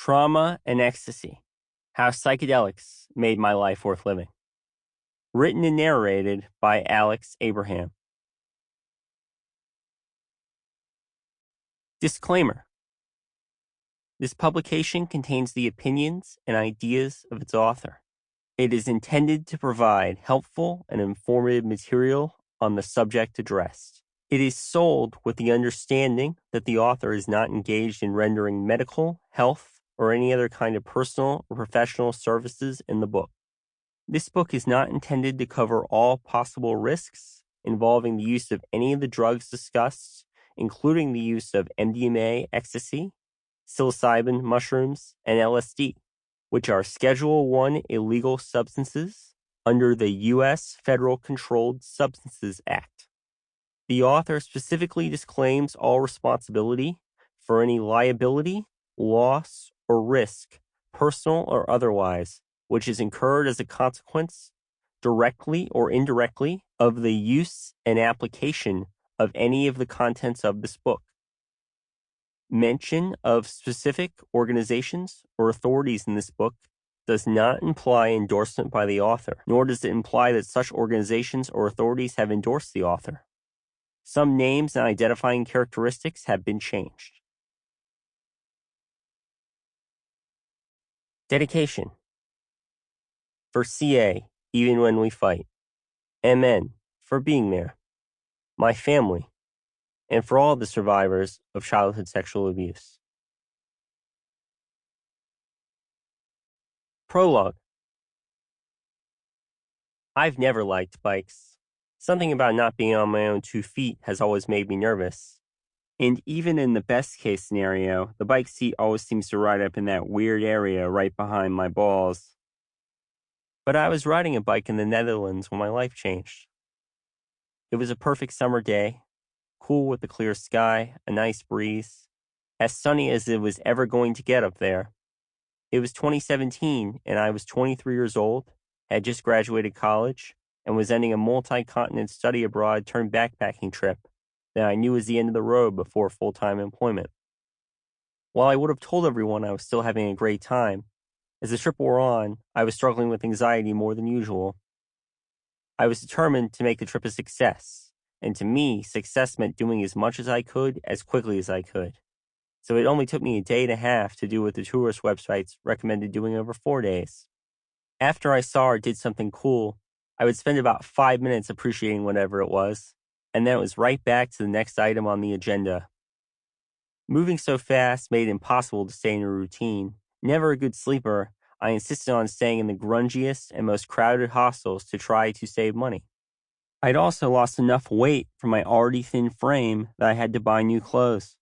Trauma and Ecstasy: How Psychedelics Made My Life Worth Living. Written and narrated by Alex Abraham. Disclaimer: This publication contains the opinions and ideas of its author. It is intended to provide helpful and informative material on the subject addressed. It is sold with the understanding that the author is not engaged in rendering medical, health, or any other kind of personal or professional services in the book. This book is not intended to cover all possible risks involving the use of any of the drugs discussed, including the use of MDMA, ecstasy, psilocybin mushrooms, and LSD, which are Schedule I illegal substances under the U.S. Federal Controlled Substances Act. The author specifically disclaims all responsibility for any liability, loss, or risk, personal or otherwise, which is incurred as a consequence, directly or indirectly, of the use and application of any of the contents of this book. Mention of specific organizations or authorities in this book does not imply endorsement by the author, nor does it imply that such organizations or authorities have endorsed the author. Some names and identifying characteristics have been changed. Dedication: For CA, even when we fight. MN, for being there. My family, and for all the survivors of childhood sexual abuse. Prologue: I've never liked bikes. Something about not being on my own 2 feet has always made me nervous. And even in the best case scenario, the bike seat always seems to ride up in that weird area right behind my balls. But I was riding a bike in the Netherlands when my life changed. It was a perfect summer day, cool with a clear sky, a nice breeze, as sunny as it was ever going to get up there. It was 2017, and I was 23 years old, had just graduated college, and was ending a multi-continent study abroad turned backpacking trip that I knew was the end of the road before full-time employment. While I would have told everyone I was still having a great time, as the trip wore on, I was struggling with anxiety more than usual. I was determined to make the trip a success, and to me, success meant doing as much as I could as quickly as I could. So it only took me a day and a half to do what the tourist websites recommended doing over 4 days. After I saw or did something cool, I would spend about 5 minutes appreciating whatever it was, and then it was right back to the next item on the agenda. Moving so fast made it impossible to stay in a routine. Never a good sleeper, I insisted on staying in the grungiest and most crowded hostels to try to save money. I'd also lost enough weight from my already thin frame that I had to buy new clothes.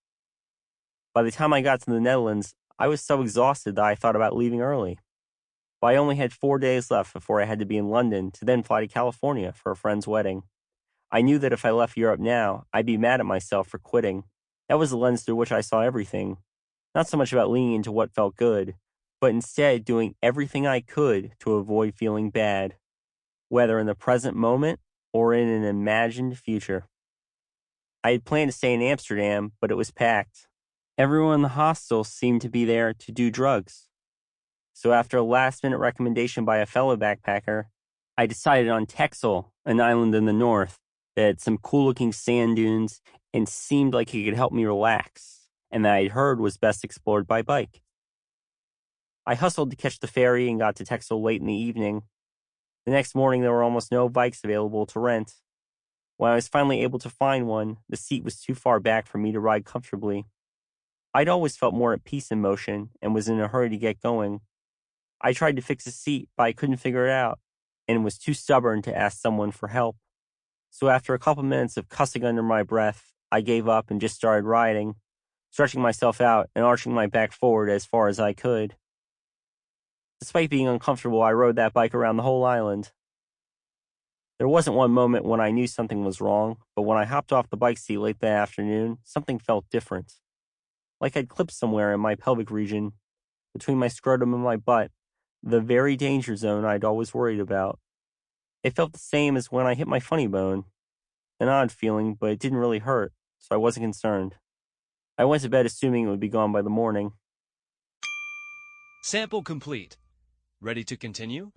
By the time I got to the Netherlands, I was so exhausted that I thought about leaving early. But I only had 4 days left before I had to be in London to then fly to California for a friend's wedding. I knew that if I left Europe now, I'd be mad at myself for quitting. That was the lens through which I saw everything. Not so much about leaning into what felt good, but instead doing everything I could to avoid feeling bad, whether in the present moment or in an imagined future. I had planned to stay in Amsterdam, but it was packed. Everyone in the hostel seemed to be there to do drugs. So after a last-minute recommendation by a fellow backpacker, I decided on Texel, an island in the north that had some cool-looking sand dunes and seemed like it could help me relax, and that I'd heard was best explored by bike. I hustled to catch the ferry and got to Texel late in the evening. The next morning, there were almost no bikes available to rent. When I was finally able to find one, the seat was too far back for me to ride comfortably. I'd always felt more at peace in motion and was in a hurry to get going. I tried to fix the seat, but I couldn't figure it out, and was too stubborn to ask someone for help. So after a couple minutes of cussing under my breath, I gave up and just started riding, stretching myself out and arching my back forward as far as I could. Despite being uncomfortable, I rode that bike around the whole island. There wasn't one moment when I knew something was wrong, but when I hopped off the bike seat late that afternoon, something felt different. Like I'd clipped somewhere in my pelvic region, between my scrotum and my butt, the very danger zone I'd always worried about. It felt the same as when I hit my funny bone. An odd feeling, but it didn't really hurt, so I wasn't concerned. I went to bed assuming it would be gone by the morning. Sample complete. Ready to continue?